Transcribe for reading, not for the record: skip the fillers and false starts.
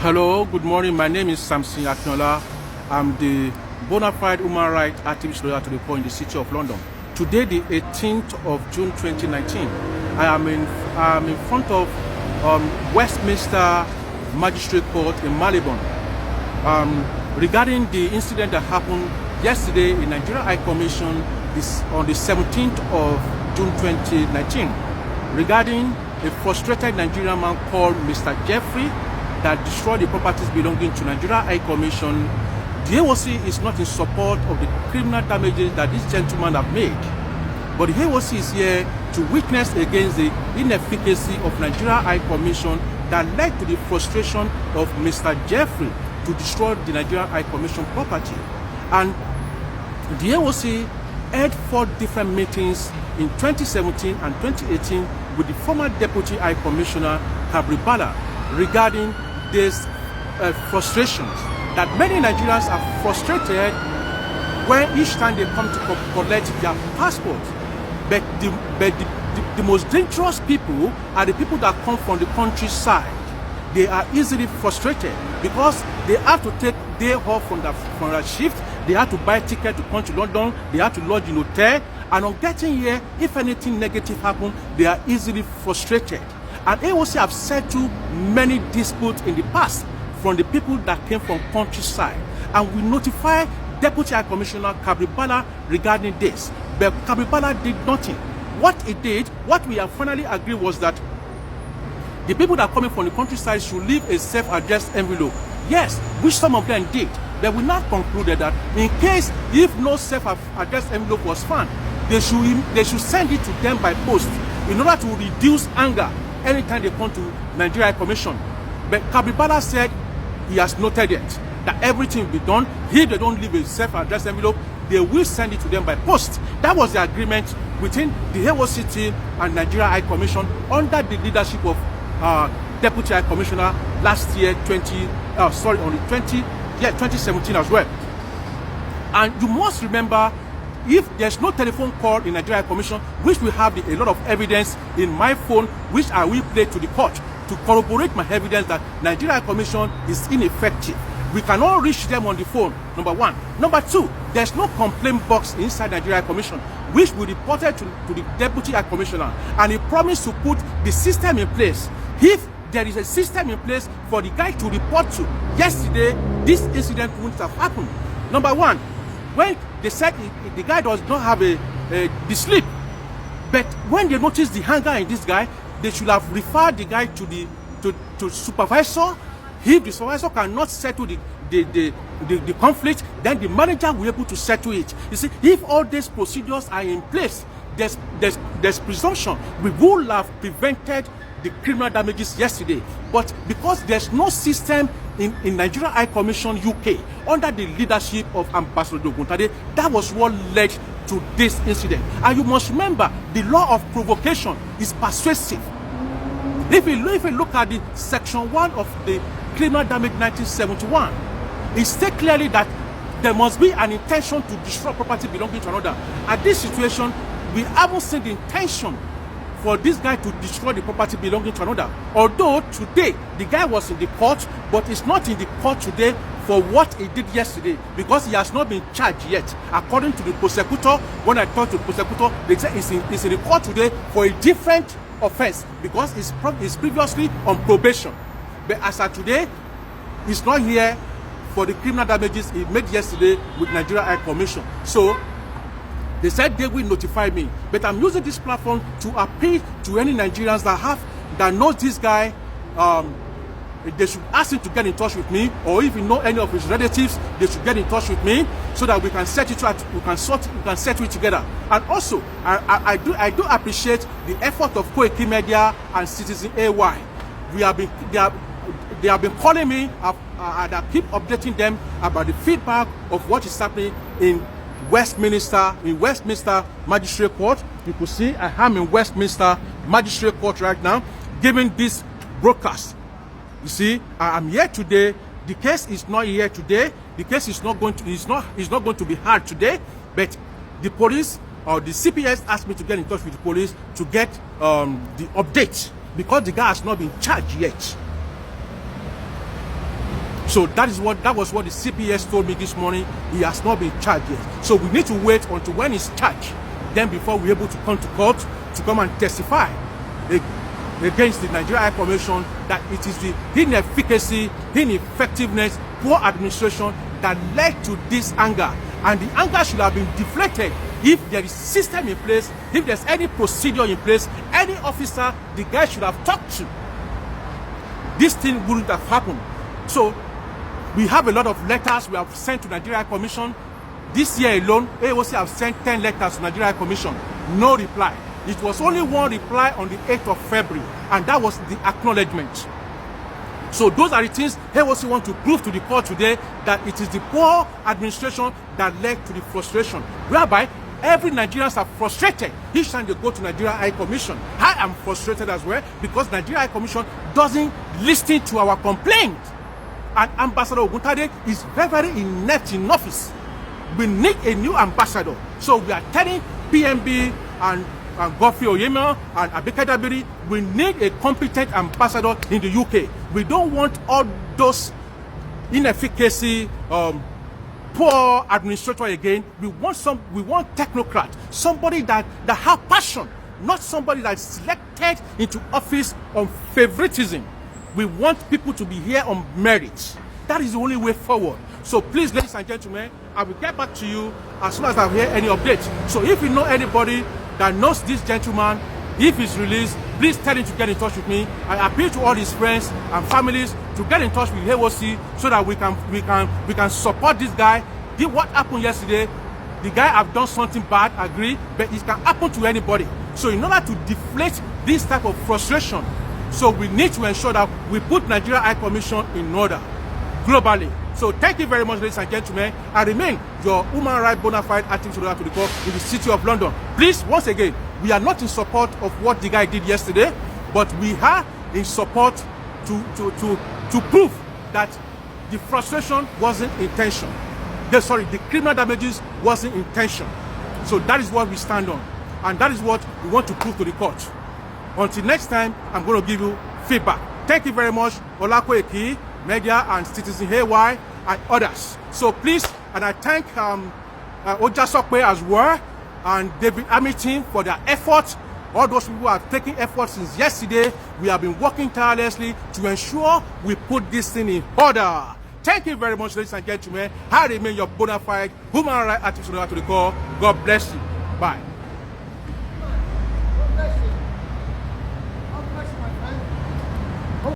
Hello, good morning. My name is Samson Akinola. I'm the bona fide human rights activist lawyer to the core in the city of London. Today, the 18th of June 2019, I am in front of Westminster Magistrate Court in Malibon regarding the incident that happened yesterday in Nigerian High Commission on the 17th of June 2019 regarding a frustrated Nigerian man called Mr. Jeffrey that destroyed the properties belonging to Nigeria High Commission. The AOC is not in support of the criminal damages that this gentleman have made, but the AOC is here to witness against the inefficacy of Nigeria High Commission that led to the frustration of Mr. Jeffrey to destroy the Nigeria High Commission property. And the AOC held 4 different meetings in 2017 and 2018 with the former Deputy High Commissioner Kabri Bala regarding these frustrations that many Nigerians are frustrated when each time they come to collect their passport. But the most dangerous people are the people that come from the countryside. They are easily frustrated because they have to take day off from their shift. They have to buy ticket to come to London. They have to lodge in hotel. And on getting here, if anything negative happens, they are easily frustrated. And AOC have settled many disputes in the past from the people that came from countryside. And we notify Deputy High Commissioner Kabri Bala regarding this. But Kabri Bala did nothing. What he did, what we have finally agreed was that the people that are coming from the countryside should leave a self-addressed envelope. Yes, which some of them did. But we now concluded that in case if no self-addressed envelope was found, they should send it to them by post in order to reduce anger anytime they come to Nigeria Commission. But Kabri Bala said he has noted it, that everything will be done. If they don't leave a self-addressed envelope, they will send it to them by post. That was the agreement between the AOC team and Nigeria High Commission under the leadership of Deputy High Commissioner last year, 2017 as well. And you must remember, if there's no telephone call in Nigeria Commission, which we have a lot of evidence in my phone, which I will play to the court to corroborate my evidence that Nigeria Commission is ineffective. We cannot reach them on the phone, number one. Number two, there's no complaint box inside Nigeria Commission, which we reported to the Deputy High Commissioner, and he promised to put the system in place. If there is a system in place for the guy to report to, yesterday, this incident wouldn't have happened. Number one, when they said the guy does not have the sleep, but when they noticed the hunger in this guy, they should have referred the guy to supervisor. If the supervisor cannot settle the conflict, then the manager will be able to settle it. You see, if all these procedures are in place, there's presumption we would have prevented the criminal damages yesterday. But because there's no system in Nigeria High Commission UK under the leadership of Ambassador Doguntade, that was what led to this incident. And you must remember, the law of provocation is persuasive. If you look at the section 1 of the Criminal Damage 1971, it states clearly that there must be an intention to destroy property belonging to another. At this situation, we haven't seen the intention for this guy to destroy the property belonging to another. Although today, the guy was in the court, but he's not in the court today for what he did yesterday, because he has not been charged yet. According to the prosecutor, when I talked to the prosecutor, they said he's in the court today for a different offense, because he's previously on probation. But as of today, he's not here for the criminal damages he made yesterday with Nigeria High Commission. So they said they will notify me, but I'm using this platform to appeal to any Nigerians that knows this guy. They should ask him to get in touch with me, or if you know any of his relatives, they should get in touch with me so that we can set it right, we can settle it together. And also, I do appreciate the effort of Koiki Media and Citizen AY. They have been calling me, and I keep updating them about the feedback of what is happening in Westminster Magistrate Court. You could see I am in Westminster Magistrate Court right now, giving this broadcast. You see, I am here today. The case is not here today. The case is not going to be heard today. But the police or the CPS asked me to get in touch with the police to get the update, because the guy has not been charged yet. So that was what the CPS told me this morning. He has not been charged yet. So we need to wait until when he's charged, then before we're able to come to court to come and testify against the Nigerian High Commission that it is the inefficacy, ineffectiveness, poor administration that led to this anger. And the anger should have been deflated if there is system in place, if there's any procedure in place, any officer the guy should have talked to. This thing wouldn't have happened. So we have a lot of letters we have sent to Nigerian High Commission. This year alone, AOC have sent 10 letters to Nigerian High Commission. No reply. It was only one reply on the 8th of February, and that was the acknowledgement. So those are the things AOC want to prove to the court today, that it is the poor administration that led to the frustration, whereby every Nigerians are frustrated each time they go to Nigerian High Commission. I am frustrated as well because Nigerian High Commission doesn't listen to our complaint. And Ambassador Oguntade is very, very inept in office. We need a new ambassador. So we are telling PMB and Godfrey Oyema and Abike Dabiri, we need a competent ambassador in the UK. We don't want all those inefficacy, poor administrator again. We want technocrat, somebody that have passion, not somebody that's selected into office on favoritism. We want people to be here on merit. That is the only way forward. So please, ladies and gentlemen, I will get back to you as soon as I hear any updates. So if you know anybody that knows this gentleman, if he's released, please tell him to get in touch with me. I appeal to all his friends and families to get in touch with AOC so that we can support this guy. What happened yesterday, the guy have done something bad, agree, but it can happen to anybody. So in order to deflate this type of frustration, so we need to ensure that we put Nigeria High Commission in order globally. So thank you very much, ladies and gentlemen. I remain your human rights bona fide activist to the court in the city of London. Please, once again, we are not in support of what the guy did yesterday, but we are in support to prove that the frustration wasn't intention. The criminal damages wasn't intention. So that is what we stand on. And that is what we want to prove to the court. Until next time, I'm going to give you feedback. Thank you very much, Olako Eki, Media and Citizen Haywire, and others. So please, and I thank Oja Sokwe as well, and David Hamilton for their efforts. All those people who have taken efforts since yesterday. We have been working tirelessly to ensure we put this thing in order. Thank you very much, ladies and gentlemen. I remain your bona fide human rights activist to the core. God bless you. Bye.